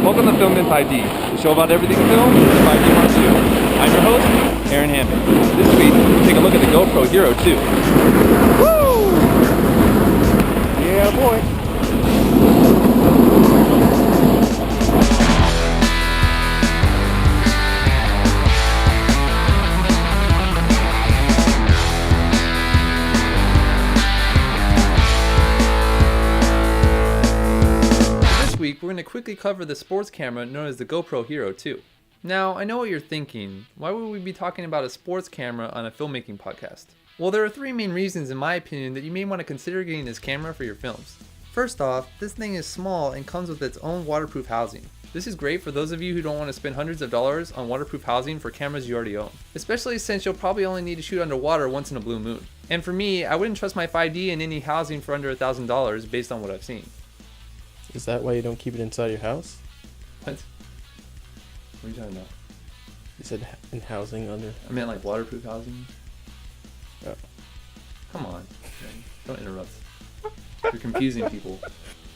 Welcome to FilmIn5D, the show about everything film and 5D on show. I'm your host, Aaron Hammond. This week, we'll take a look at the GoPro Hero 2. Woo! Yeah, boy. We're going to quickly cover the sports camera known as the GoPro Hero 2. Now, I know what you're thinking. Why would we be talking about a sports camera on a filmmaking podcast? Well, there are three main reasons, in my opinion, that you may want to consider getting this camera for your films. First off, this thing is small and comes with its own waterproof housing. This is great for those of you who don't want to spend hundreds of dollars on waterproof housing for cameras you already own, especially since you'll probably only need to shoot underwater once in a blue moon. And for me, I wouldn't trust my 5D in any housing for under $1,000 based on what I've seen. Is that why you don't keep it inside your house? What? What are you talking about? You said in housing under... I meant like waterproof housing. Oh. Come on. Don't interrupt. You're confusing people.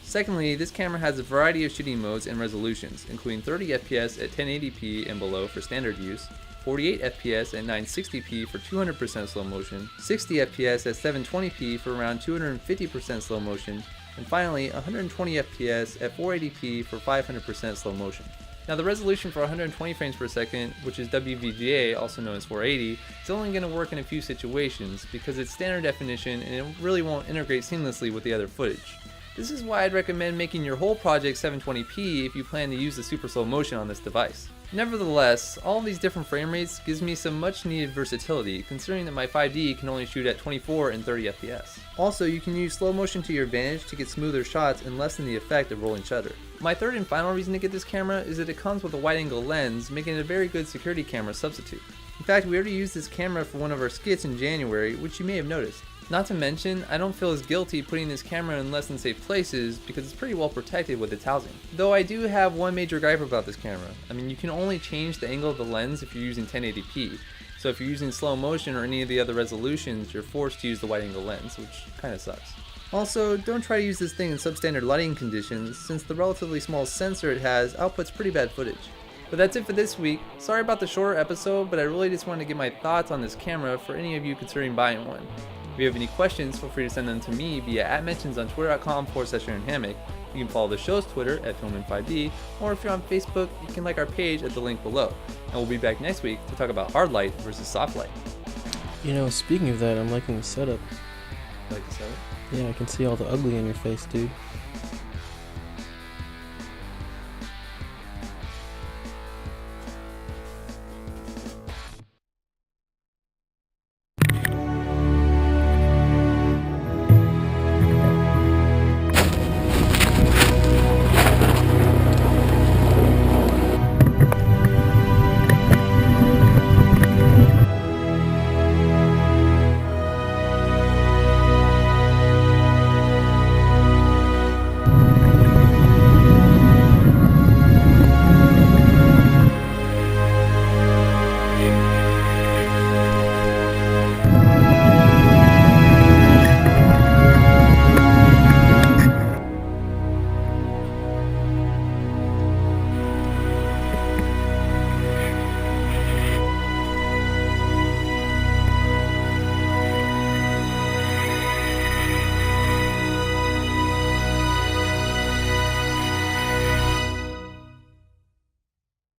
Secondly, this camera has a variety of shooting modes and resolutions, including 30 FPS at 1080p and below for standard use, 48 FPS at 960p for 200% slow motion, 60 FPS at 720p for around 250% slow motion, and finally 120 FPS at 480p for 500% slow motion. Now the resolution for 120 frames per second, which is WVGA, also known as 480, is only going to work in a few situations because it's standard definition and it really won't integrate seamlessly with the other footage. This is why I'd recommend making your whole project 720p if you plan to use the super slow motion on this device. Nevertheless, all of these different frame rates gives me some much needed versatility, considering that my 5D can only shoot at 24 and 30 FPS. Also, you can use slow motion to your advantage to get smoother shots and lessen the effect of rolling shutter. My third and final reason to get this camera is that it comes with a wide angle lens, making it a very good security camera substitute. In fact, we already used this camera for one of our skits in January, which you may have noticed. Not to mention, I don't feel as guilty putting this camera in less than safe places because it's pretty well protected with its housing. Though I do have one major gripe about this camera. I mean, you can only change the angle of the lens if you're using 1080p. So if you're using slow motion or any of the other resolutions, you're forced to use the wide angle lens, which kinda sucks. Also, don't try to use this thing in substandard lighting conditions, since the relatively small sensor it has outputs pretty bad footage. But that's it for this week. Sorry about the shorter episode, but I really just wanted to get my thoughts on this camera for any of you considering buying one. If you have any questions, feel free to send them to me via @mentions on twitter.com/AaronHammock. You can follow the show's Twitter @FilmIn5D, or if you're on Facebook, you can like our page at the link below. And we'll be back next week to talk about hard light versus soft light. You know, speaking of that, I'm liking the setup. Like the setup? Yeah, I can see all the ugly in your face, dude.